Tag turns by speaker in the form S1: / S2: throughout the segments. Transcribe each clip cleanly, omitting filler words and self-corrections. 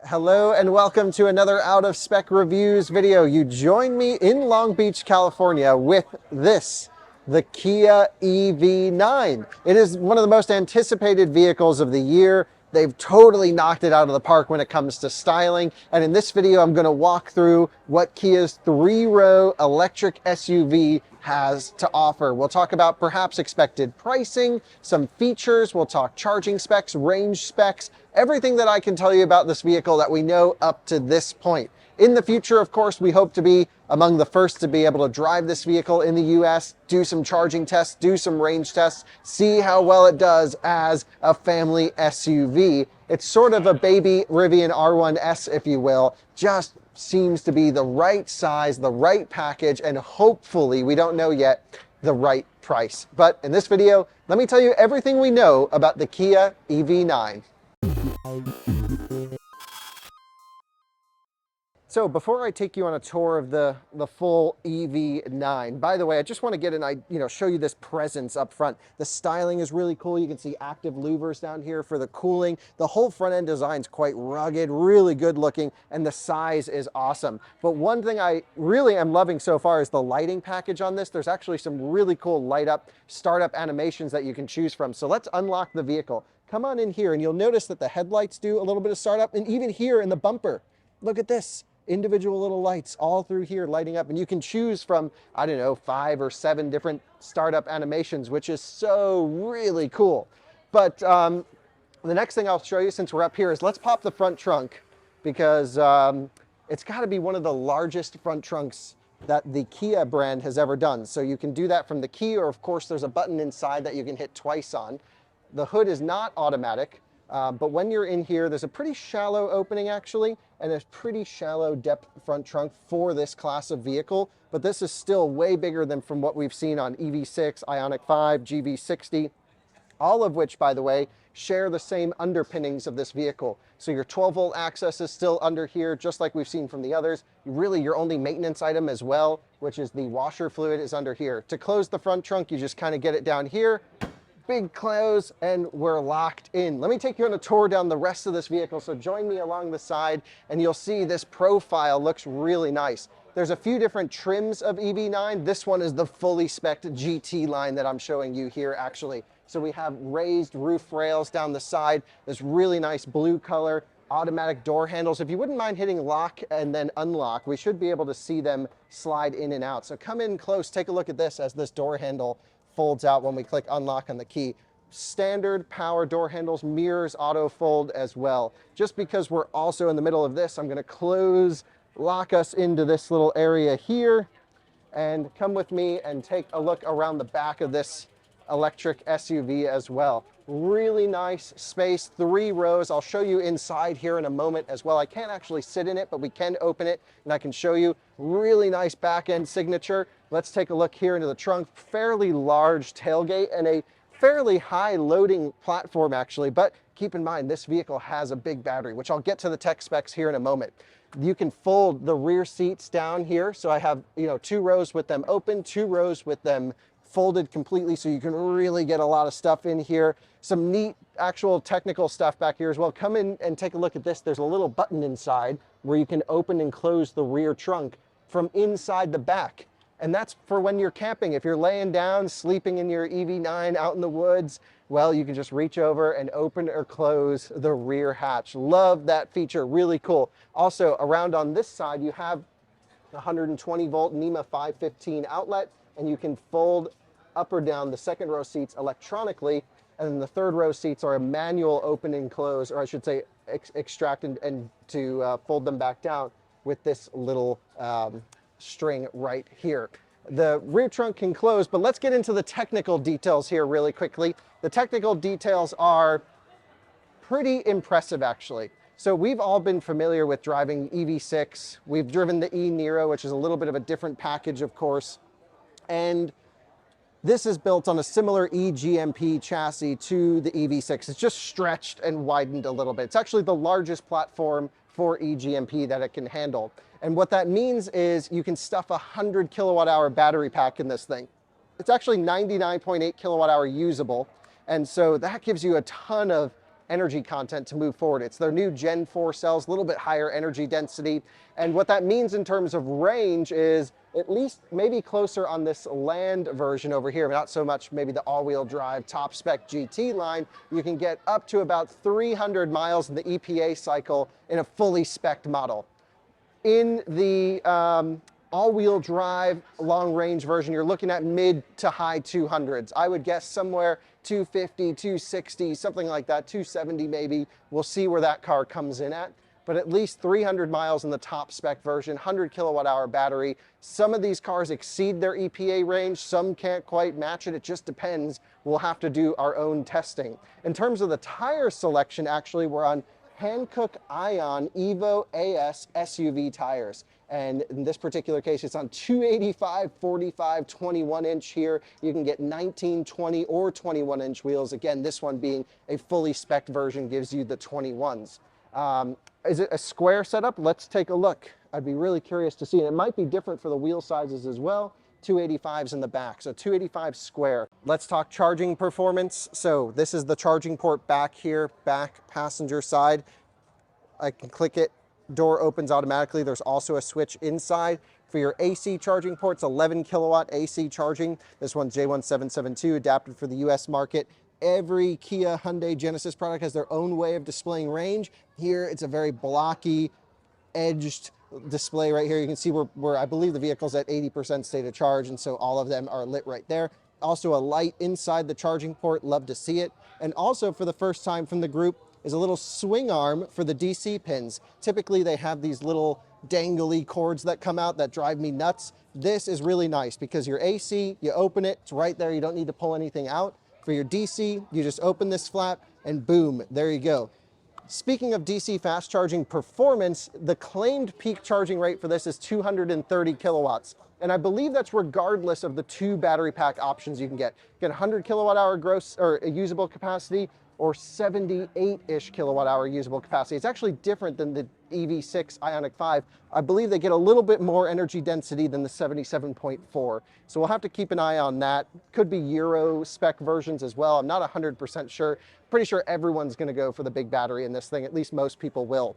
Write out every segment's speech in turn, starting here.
S1: Hello and welcome to another Out of Spec Reviews video. You join me in Long Beach, California with this, the Kia EV9. It is one of the most anticipated vehicles of the year. They've totally knocked it out of the park when it comes to styling. And in this video, I'm going to walk through what Kia's three-row electric SUV has to offer. We'll talk about perhaps expected pricing, some features, we'll talk charging specs, range specs, everything that I can tell you about this vehicle that we know up to this point. In the future, of course, we hope to be among the first to be able to drive this vehicle in the US, do some charging tests, do some range tests, see how well it does as a family SUV. It's sort of a baby Rivian R1S, if you will, just seems to be the right size, the right package, and hopefully, we don't know yet, the right price. But in this video, let me tell you everything we know about the Kia EV9. So before I take you on a tour of the full EV9, by the way, I just want to get show you this presence up front. The styling is really cool. You can see active louvers down here for the cooling. The whole front end design is quite rugged, really good looking, and the size is awesome. But one thing I really am loving so far is the lighting package on this. There's actually some really cool light up startup animations that you can choose from. So let's unlock the vehicle. Come on in here and you'll notice that the headlights do a little bit of startup, and even here in the bumper, look at this. Individual little lights all through here lighting up, and you can choose from, I don't know, 5 or 7 different startup animations, which is so really cool. But the next thing I'll show you since we're up here is let's pop the front trunk, because it's got to be one of the largest front trunks that the Kia brand has ever done. So you can do that from the key, or of course there's a button inside that you can hit twice on. The hood is not automatic. But when you're in here, there's a pretty shallow opening actually, and a pretty shallow depth front trunk for this class of vehicle. But this is still way bigger than from what we've seen on EV6, Ioniq 5, GV60, all of which, by the way, share the same underpinnings of this vehicle. So your 12-volt access is still under here, just like we've seen from the others. Really, your only maintenance item as well, which is the washer fluid, is under here. To close the front trunk, you just kind of get it down here. Big close, and we're locked in. Let me take you on a tour down the rest of this vehicle. So join me along the side and you'll see this profile looks really nice. There's a few different trims of EV9. This one is the fully spec'd GT line that I'm showing you here actually. So we have raised roof rails down the side, this really nice blue color, automatic door handles. If you wouldn't mind hitting lock and then unlock, we should be able to see them slide in and out. So come in close, take a look at this as this door handle folds out when we click unlock on the key. Standard power door handles, mirrors auto fold as well. Just because we're also in the middle of this, I'm going to lock us into this little area here, and come with me and take a look around the back of this electric SUV as well. Really nice space, 3 rows. I'll show you inside here in a moment as well. I can't actually sit in it, but we can open it and I can show you. Really nice back end signature. Let's take a look here into the trunk. Fairly large tailgate and a fairly high loading platform actually, but keep in mind this vehicle has a big battery, which I'll get to the tech specs here in a moment. You can fold the rear seats down here. So I have, 2 rows with them open, 2 rows with them folded completely, so you can really get a lot of stuff in here. Some neat actual technical stuff back here as well. Come in and take a look at this. There's a little button inside where you can open and close the rear trunk from inside the back. And that's for when you're camping. If you're laying down, sleeping in your EV9 out in the woods, well, you can just reach over and open or close the rear hatch. Love that feature, really cool. Also, around on this side, you have a 120 volt NEMA 515 outlet, and you can fold up or down the second row seats electronically, and then the third row seats are a manual open and close, or I should say extract and to fold them back down with this little string right here. The rear trunk can close, but let's get into the technical details here really quickly. The technical details are pretty impressive actually. So we've all been familiar with driving EV6. We've driven the e-Niro, which is a little bit of a different package, of course. And this is built on a similar eGMP chassis to the EV6. It's just stretched and widened a little bit. It's actually the largest platform for eGMP that it can handle. And what that means is you can stuff a 100 kilowatt hour battery pack in this thing. It's actually 99.8 kilowatt hour usable. And so that gives you a ton of energy content to move forward. It's their new Gen 4 cells, a little bit higher energy density. And what that means in terms of range is at least maybe closer on this Land version over here, not so much maybe the all-wheel drive top spec GT line. You can get up to about 300 miles in the EPA cycle in a fully spec'd model. In the all-wheel drive long-range version, you're looking at mid to high 200s. I would guess somewhere 250, 260, something like that, 270 maybe. We'll see where that car comes in at. But at least 300 miles in the top spec version, 100 kilowatt hour battery. Some of these cars exceed their EPA range, some can't quite match it. It just depends. We'll have to do our own testing. In terms of the tire selection, actually, we're on Hankook Ion Evo AS SUV tires. And in this particular case, it's on 285, 45, 21 inch here. You can get 19, 20, or 21 inch wheels. Again, this one being a fully spec'd version gives you the 21s. Is it a square setup? Let's take a look. I'd be really curious to see. And it might be different for the wheel sizes as well. 285s in the back, so 285 square. Let's talk charging performance. So this is the charging port back here, back passenger side. I can click it, door opens automatically. There's also a switch inside. For your AC charging ports, 11 kilowatt AC charging. This one's J1772, adapted for the US market. Every Kia, Hyundai, Genesis product has their own way of displaying range. Here, it's a very blocky, edged display right here. You can see where I believe the vehicle's at 80% state of charge, and so all of them are lit right there. Also a light inside the charging port, love to see it. And also for the first time from the group is a little swing arm for the DC pins. Typically they have these little dangly cords that come out that drive me nuts. This is really nice because your AC, you open it, it's right there, you don't need to pull anything out. For your DC, you just open this flap and boom, there you go. Speaking of DC fast charging performance, the claimed peak charging rate for this is 230 kilowatts. And I believe that's regardless of the two battery pack options you can get. You get 100 kilowatt hour gross or usable capacity or 78-ish kilowatt hour usable capacity. It's actually different than the EV6 Ioniq 5. I believe they get a little bit more energy density than the 77.4. So we'll have to keep an eye on that. Could be Euro spec versions as well. I'm not 100% sure. Pretty sure everyone's gonna go for the big battery in this thing, at least most people will.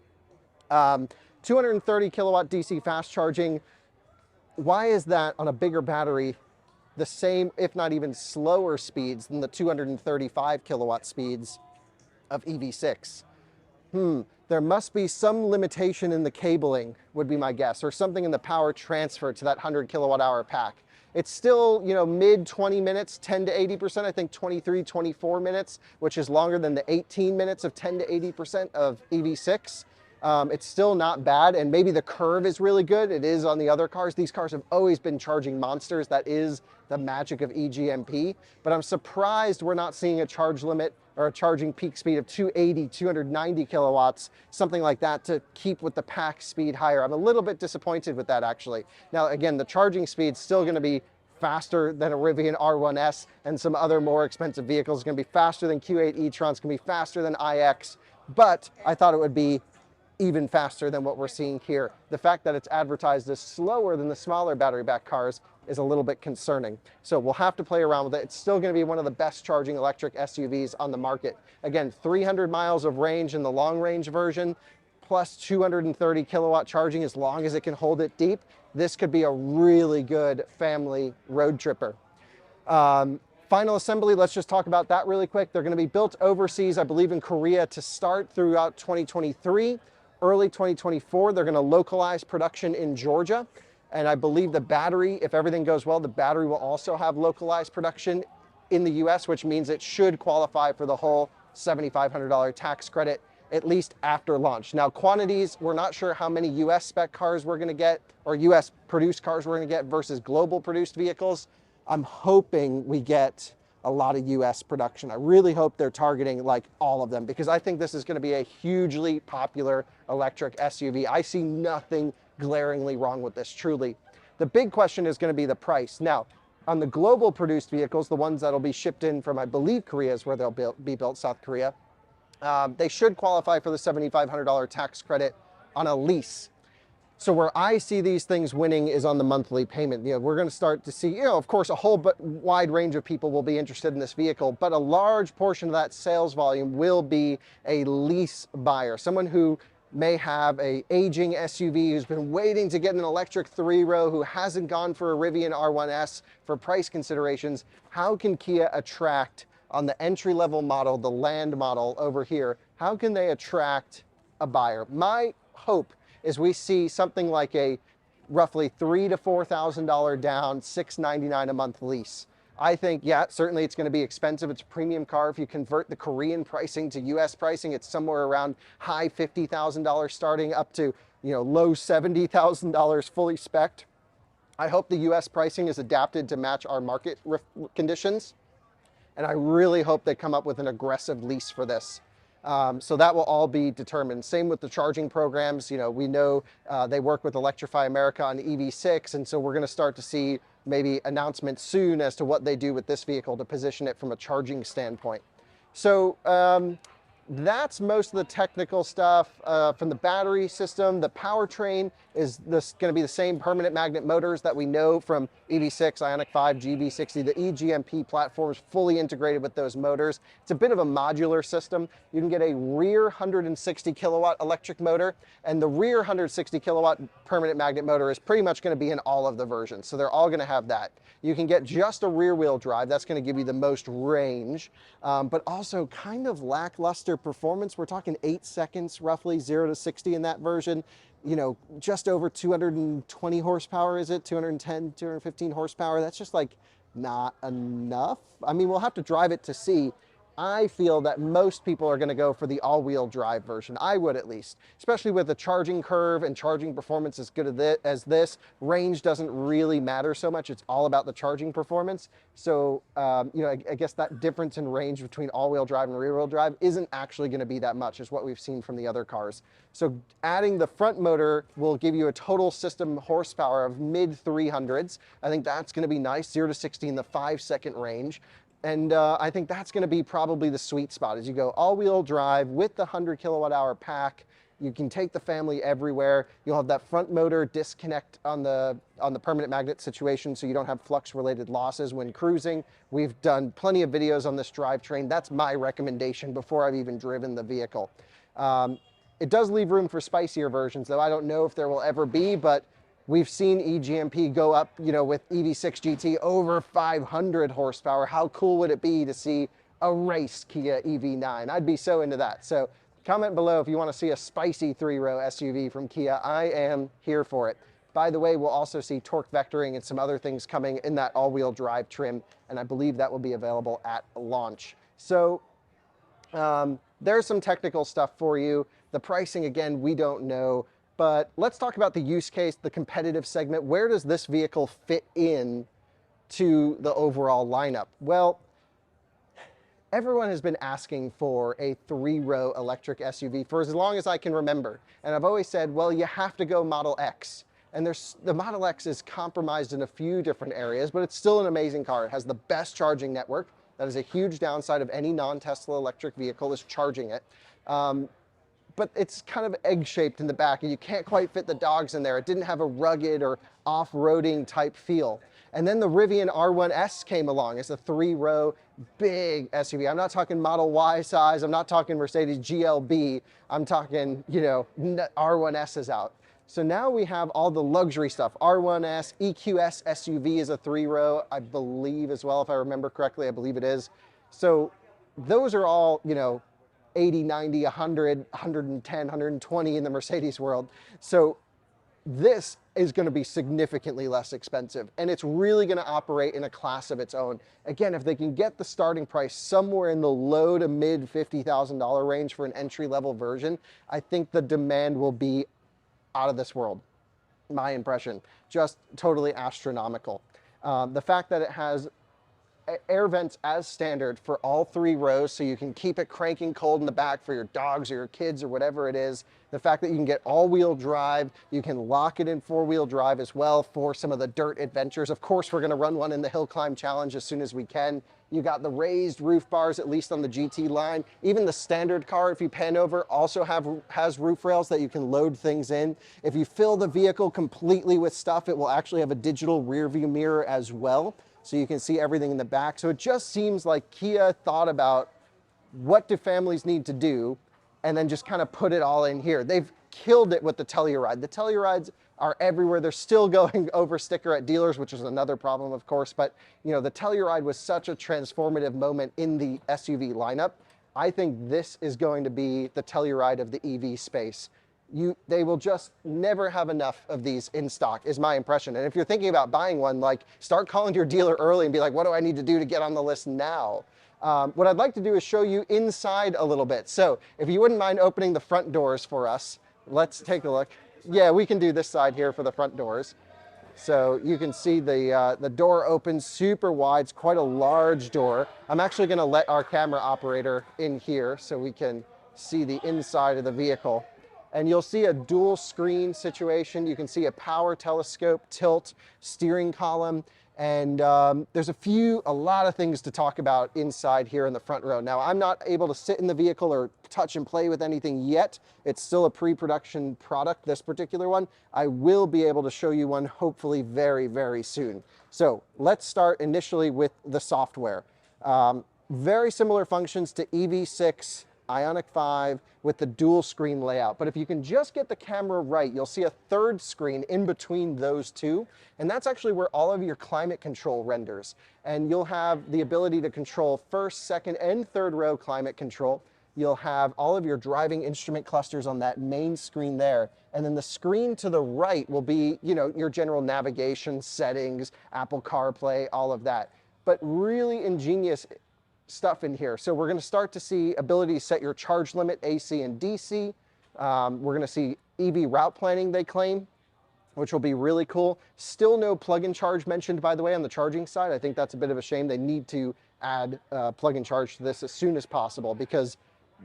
S1: 230 kilowatt DC fast charging. Why is that on a bigger battery the same, if not even slower speeds than the 235 kilowatt speeds of EV6? There must be some limitation in the cabling, would be my guess, or something in the power transfer to that 100 kilowatt hour pack. It's still, you know, mid 20 minutes, 10 to 80%, I think 23, 24 minutes, which is longer than the 18 minutes of 10 to 80% of EV6. It's still not bad, and maybe the curve is really good. It is on the other cars. These cars have always been charging monsters. That is the magic of EGMP, but I'm surprised we're not seeing a charge limit or a charging peak speed of 280, 290 kilowatts, something like that, to keep with the pack speed higher. I'm a little bit disappointed with that, actually. Now, again, the charging speed's still gonna be faster than a Rivian R1S and some other more expensive vehicles. It's gonna be faster than Q8 e-tron, it's gonna be faster than iX, but I thought it would be even faster than what we're seeing here. The fact that it's advertised as slower than the smaller battery back cars is a little bit concerning. So we'll have to play around with it. It's still gonna be one of the best charging electric SUVs on the market. Again, 300 miles of range in the long range version, plus 230 kilowatt charging as long as it can hold it deep. This could be a really good family road tripper. Final assembly, let's just talk about that really quick. They're gonna be built overseas, I believe in Korea to start throughout 2023. Early 2024, they're gonna localize production in Georgia. And I believe the battery, if everything goes well, the battery will also have localized production in the US, which means it should qualify for the whole $7,500 tax credit, at least after launch. Now, quantities, we're not sure how many US spec cars we're gonna get, or US produced cars we're gonna get versus global produced vehicles. I'm hoping we get a lot of US production. I really hope they're targeting like all of them, because I think this is gonna be a hugely popular electric SUV. I see nothing glaringly wrong with this, truly. The big question is gonna be the price. Now, on the global produced vehicles, the ones that'll be shipped in from, I believe, Korea is where they'll be built, South Korea, they should qualify for the $7,500 tax credit on a lease. So where I see these things winning is on the monthly payment. We're going to start to see, of course, a whole wide range of people will be interested in this vehicle, but a large portion of that sales volume will be a lease buyer, someone who may have a aging SUV who's been waiting to get an electric three-row, who hasn't gone for a Rivian R1S for price considerations. How can Kia attract on the entry-level model, the Land model over here, how can they attract a buyer? My hope is we see something like a roughly $3,000 to $4,000 down, $699 a month lease. I think, yeah, certainly it's going to be expensive. It's a premium car. If you convert the Korean pricing to US pricing, it's somewhere around high $50,000 starting up to, low $70,000 fully spec'd. I hope the US pricing is adapted to match our market conditions. And I really hope they come up with an aggressive lease for this. So that will all be determined. Same with the charging programs. We know they work with Electrify America on EV6, and so we're going to start to see maybe announcements soon as to what they do with this vehicle to position it from a charging standpoint. So that's most of the technical stuff. From the battery system, the powertrain is going to be the same permanent magnet motors that we know from EV6, Ioniq 5, GV60. The eGMP platform is fully integrated with those motors. It's a bit of a modular system. You can get a rear 160 kilowatt electric motor, and the rear 160 kilowatt permanent magnet motor is pretty much going to be in all of the versions. So they're all going to have that. You can get just a rear wheel drive. That's going to give you the most range, but also kind of lackluster performance. We're talking 8 seconds, roughly 0 to 60 in that version. Just over 220 horsepower, is it? 210, 215 horsepower. That's just like not enough. I mean, we'll have to drive it to see. I feel that most people are going to go for the all-wheel drive version. I would, at least, especially with the charging curve and charging performance as good as this. Range doesn't really matter so much. It's all about the charging performance. So, I guess that difference in range between all-wheel drive and rear-wheel drive isn't actually going to be that much, is what we've seen from the other cars. So adding the front motor will give you a total system horsepower of mid-300s. I think that's going to be nice, 0 to 60 in the 5-second range. And I think that's going to be probably the sweet spot as you go all-wheel drive with the 100 kilowatt hour pack. You can take the family everywhere. You'll have that front motor disconnect on the permanent magnet situation, so you don't have flux-related losses when cruising. We've done plenty of videos on this drivetrain. That's my recommendation before I've even driven the vehicle. It does leave room for spicier versions, though I don't know if there will ever be, but we've seen eGMP go up, with EV6 GT over 500 horsepower. How cool would it be to see a race Kia EV9? I'd be so into that. So comment below if you want to see a spicy three-row SUV from Kia. I am here for it. By the way, we'll also see torque vectoring and some other things coming in that all-wheel drive trim, and I believe that will be available at launch. So there's some technical stuff for you. The pricing, again, we don't know. But let's talk about the use case, the competitive segment. Where does this vehicle fit in to the overall lineup? Well, everyone has been asking for a three-row electric SUV for as long as I can remember. And I've always said, well, you have to go Model X. And the Model X is compromised in a few different areas, but it's still an amazing car. It has the best charging network. That is a huge downside of any non-Tesla electric vehicle, is charging it. But it's kind of egg-shaped in the back, and you can't quite fit the dogs in there. It didn't have a rugged or off-roading type feel. And then the Rivian R1S came along as a three-row big SUV. I'm not talking Model Y size. I'm not talking Mercedes GLB. I'm talking, R1Ss out. So now we have all the luxury stuff. R1S, EQS SUV is a three-row, I believe as well, if I remember correctly. I believe it is. So those are all, 80, 90, 100, 110, 120 in the Mercedes world. So this is going to be significantly less expensive, and it's really going to operate in a class of its own. Again, if they can get the starting price somewhere in the low to mid $50,000 range for an entry-level version, I think the demand will be out of this world. My impression, just totally astronomical. The fact that it has air vents as standard for all three rows, so you can keep it cranking cold in the back for your dogs or your kids or whatever it is. The fact that you can get all-wheel drive, you can lock it in four-wheel drive as well for some of the dirt adventures. Of course, we're going to run one in the Hill Climb Challenge as soon as we can. You got the raised roof bars, at least on the GT line. Even the standard car, if you pan over, also has roof rails that you can load things in. If you fill the vehicle completely with stuff, it will actually have a digital rear view mirror as well, so you can see everything in the back. So it just seems like Kia thought about what do families need to do, and then just kind of put it all in here. They've killed it with the Telluride. The Tellurides are everywhere. They're still going over sticker at dealers, which is another problem, of course. But you know, the Telluride was such a transformative moment in the SUV lineup. I think this is going to be the Telluride of the EV space. They will just never have enough of these in stock, is my impression. And if you're thinking about buying one, like, start calling your dealer early and be like, what do I need to do to get on the list now? What I'd like to do is show you inside a little bit. So if you wouldn't mind opening the front doors for us, let's take a look. Yeah, we can do this side here for the front doors. So you can see the door opens super wide. It's quite a large door. I'm actually going to let our camera operator in here so we can see the inside of the vehicle. And you'll see a dual screen situation. You can see a power telescope, tilt, steering column, and there's a lot of things to talk about inside here in the front row. Now, I'm not able to sit in the vehicle or touch and play with anything yet. It's still a pre-production product, this particular one. I will be able to show you one hopefully very, very soon. So let's start initially with the software. Very similar functions to EV6, Ioniq 5 with the dual screen layout. But if you can just get the camera right, you'll see a third screen in between those two. And that's actually where all of your climate control renders. And you'll have the ability to control first, second, and third row climate control. You'll have all of your driving instrument clusters on that main screen there. And then the screen to the right will be, you know, your general navigation settings, Apple CarPlay, all of that. But really ingenious stuff in here. So we're going to start to see ability to set your charge limit, AC and DC. We're going to see EV route planning, they claim, which will be really cool. Still no plug-in charge mentioned, by the way, on the charging side. I think that's a bit of a shame. They need to add plug-in charge to this as soon as possible, because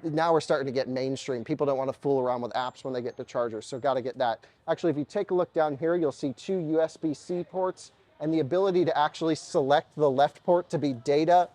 S1: now we're starting to get mainstream. People don't want to fool around with apps when they get to chargers, so got to get that. Actually, if you take a look down here, you'll see 2 USB-C ports and the ability to actually select the left port to be data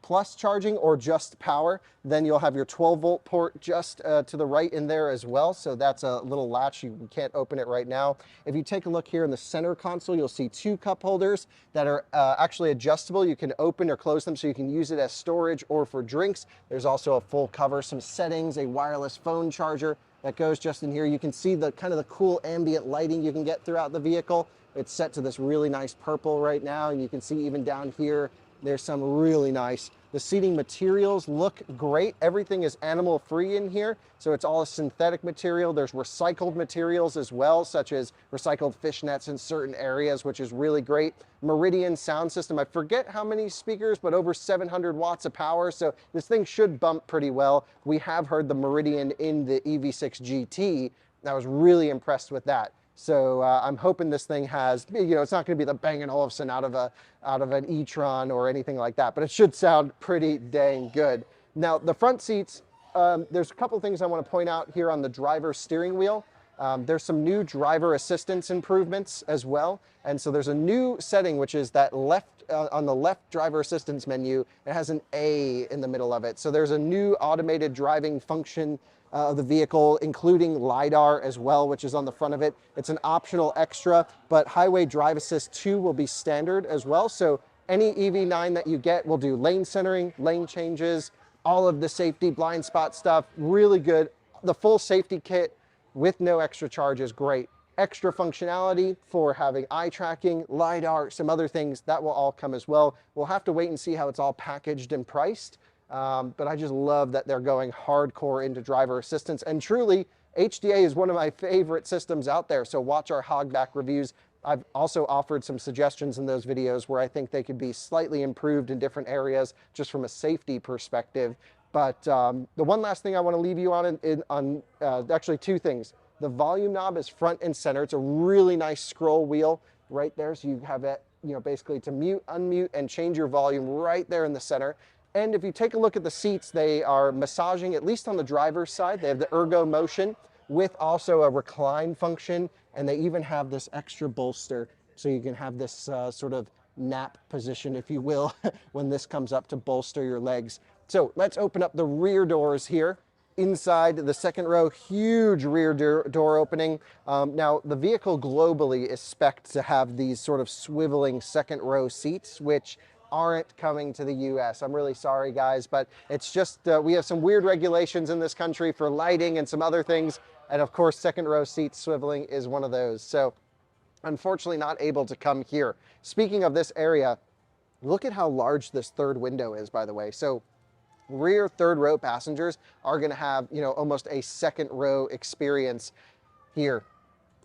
S1: plus charging or just power. Then you'll have your 12-volt port just to the right in there as well. So that's a little latch. You can't open it right now. If you take a look here in the center console, you'll see 2 cup holders that are actually adjustable. You can open or close them so you can use it as storage or for drinks. There's also a full cover, some settings, a wireless phone charger that goes just in here. You can see the kind of the cool ambient lighting you can get throughout the vehicle. It's set to this really nice purple right now, and you can see even down here there's some really nice. The seating materials look great. Everything is animal free in here, so it's all a synthetic material. There's recycled materials as well, such as recycled fishnets in certain areas, which is really great. Meridian sound system. I forget how many speakers, but over 700 watts of power, so this thing should bump pretty well. We have heard the Meridian in the EV6 GT. I was really impressed with that. So I'm hoping this thing has, you know, it's not going to be the Bang & Olufsen out of an e-tron or anything like that, but it should sound pretty dang good. Now, the front seats, there's a couple things I want to point out here on the driver's steering wheel. There's some new driver assistance improvements as well. And so there's a new setting, which is that left on the left driver assistance menu, it has an A in the middle of it. So there's a new automated driving function of the vehicle, including LiDAR as well, which is on the front of it. It's an optional extra, but Highway Drive Assist 2 will be standard as well. So any EV9 that you get will do lane centering, lane changes, all of the safety blind spot stuff, really good. The full safety kit with no extra charge is great. Extra functionality for having eye tracking, LiDAR, some other things, that will all come as well. We'll have to wait and see how it's all packaged and priced. But I just love that they're going hardcore into driver assistance. And truly, HDA is one of my favorite systems out there. So watch our Hogback reviews. I've also offered some suggestions in those videos where I think they could be slightly improved in different areas just from a safety perspective. But the one last thing I want to leave you on, actually 2 things. The volume knob is front and center. It's a really nice scroll wheel right there. So you have it, you know, basically to mute, unmute, and change your volume right there in the center. And if you take a look at the seats, they are massaging, at least on the driver's side. They have the ergo motion with also a recline function, and they even have this extra bolster, so you can have this sort of nap position, if you will, when this comes up to bolster your legs. So let's open up the rear doors here. Inside the second row, huge rear door opening. Now, the vehicle globally is spec'd to have these sort of swiveling second row seats, which aren't coming to the US. I'm really sorry, guys, but it's just, we have some weird regulations in this country for lighting and some other things. And of course, second row seats swiveling is one of those. So unfortunately not able to come here. Speaking of this area, look at how large this third window is, by the way. So rear third row passengers are going to have, you know, almost a second row experience here.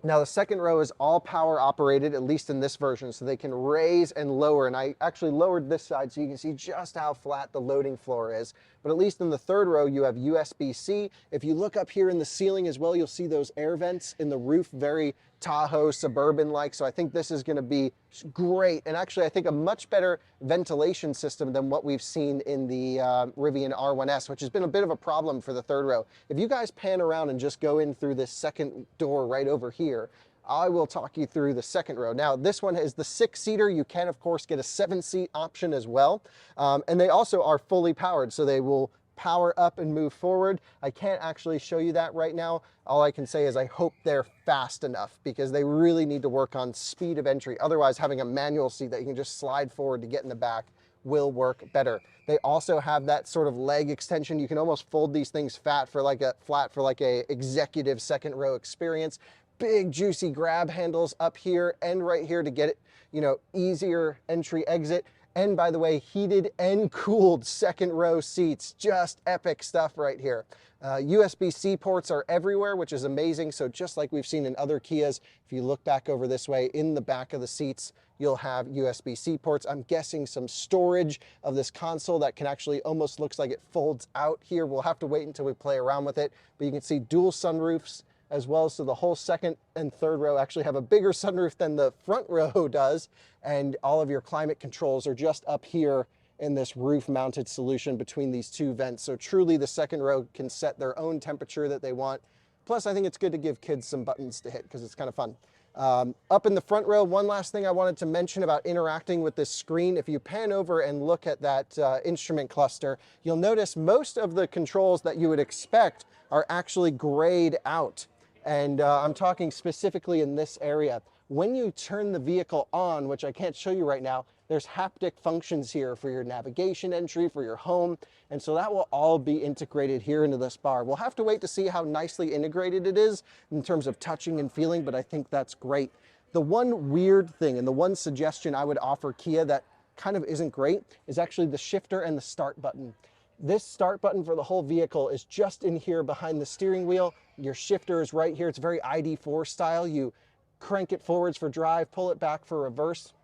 S1: Now, the second row is all power operated, at least in this version, so they can raise and lower. And I actually lowered this side so you can see just how flat the loading floor is. But at least in the third row, you have USB-C. If you look up here in the ceiling as well, you'll see those air vents in the roof, very Tahoe Suburban-like. So I think this is going to be great. And actually, I think a much better ventilation system than what we've seen in the Rivian R1S, which has been a bit of a problem for the third row. If you guys pan around and just go in through this second door right over here, I will talk you through the second row. Now, this one is the 6-seater. You can, of course, get a 7-seat option as well. And they also are fully powered, so they will power up and move forward. I can't actually show you that right now. All I can say is I hope they're fast enough, because they really need to work on speed of entry. Otherwise, having a manual seat that you can just slide forward to get in the back will work better. They also have that sort of leg extension. You can almost fold these things flat for like a executive second row experience. Big juicy grab handles up here and right here to get it, you know, easier entry exit. And by the way, heated and cooled second row seats, just epic stuff right here. USB-C ports are everywhere, which is amazing. So just like we've seen in other Kias, if you look back over this way, in the back of the seats, you'll have USB-C ports. I'm guessing some storage of this console that can actually almost looks like it folds out here. We'll have to wait until we play around with it, but you can see dual sunroofs as well. So the whole second and third row actually have a bigger sunroof than the front row does. And all of your climate controls are just up here in this roof mounted solution between these two vents. So truly the second row can set their own temperature that they want. Plus, I think it's good to give kids some buttons to hit because it's kind of fun. Up in the front row, one last thing I wanted to mention about interacting with this screen. If you pan over and look at that instrument cluster, you'll notice most of the controls that you would expect are actually grayed out. And I'm talking specifically in this area. When you turn the vehicle on, which I can't show you right now, there's haptic functions here for your navigation entry, for your home. And so that will all be integrated here into this bar. We'll have to wait to see how nicely integrated it is in terms of touching and feeling, but I think that's great. The one weird thing and the one suggestion I would offer Kia that kind of isn't great is actually the shifter and the start button. This start button for the whole vehicle is just in here behind the steering wheel. Your shifter is right here. It's very ID4 style. You crank it forwards for drive, pull it back for reverse.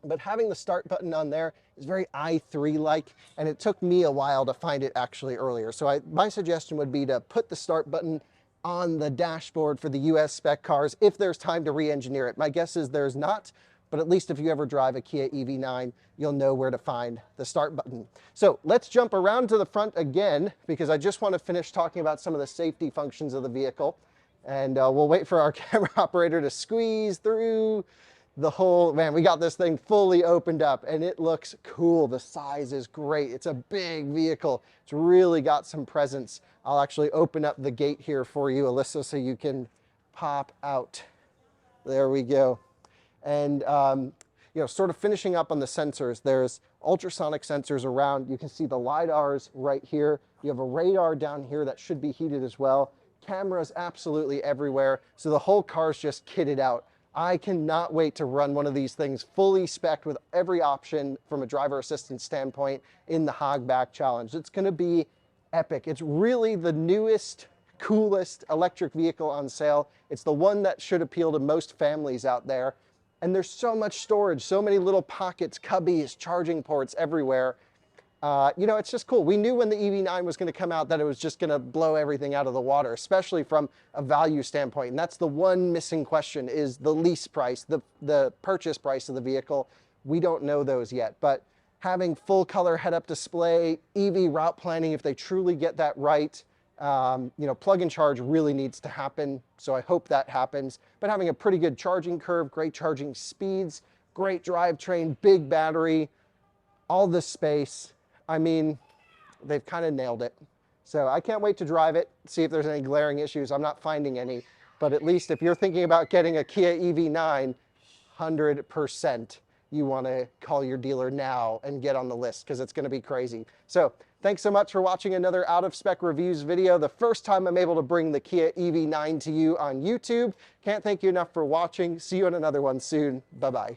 S1: But having the start button on there is very i3-like, and it took me a while to find it actually earlier. So my suggestion would be to put the start button on the dashboard for the US spec cars if there's time to re-engineer it. My guess is there's not, but at least if you ever drive a Kia EV9, you'll know where to find the start button. So let's jump around to the front again, because I just want to finish talking about some of the safety functions of the vehicle. And we'll wait for our camera operator to squeeze through the whole, man, we got this thing fully opened up and it looks cool. The size is great. It's a big vehicle. It's really got some presence. I'll actually open up the gate here for you, Alyssa, so you can pop out. There we go. And, you know, sort of finishing up on the sensors, there's ultrasonic sensors around. You can see the LiDARs right here. You have a radar down here that should be heated as well. Cameras absolutely everywhere. So the whole car's just kitted out. I cannot wait to run one of these things fully spec'd with every option from a driver assistance standpoint in the Hogback Challenge. It's going to be epic. It's really the newest, coolest electric vehicle on sale. It's the one that should appeal to most families out there. And there's so much storage, so many little pockets, cubbies, charging ports everywhere. You know, it's just cool. We knew when the EV9 was going to come out that it was just going to blow everything out of the water, especially from a value standpoint. And that's the one missing question, is the lease price, the purchase price of the vehicle. We don't know those yet, but having full color head-up display, EV route planning, if they truly get that right, you know, plug and charge really needs to happen. So I hope that happens. But having a pretty good charging curve, great charging speeds, great drivetrain, big battery, all this space. I mean, they've kind of nailed it. So I can't wait to drive it, see if there's any glaring issues. I'm not finding any, but at least if you're thinking about getting a Kia EV9, 100% you want to call your dealer now and get on the list because it's going to be crazy. So thanks so much for watching another Out of Spec Reviews video. The first time I'm able to bring the Kia EV9 to you on YouTube. Can't thank you enough for watching. See you in another one soon. Bye-bye.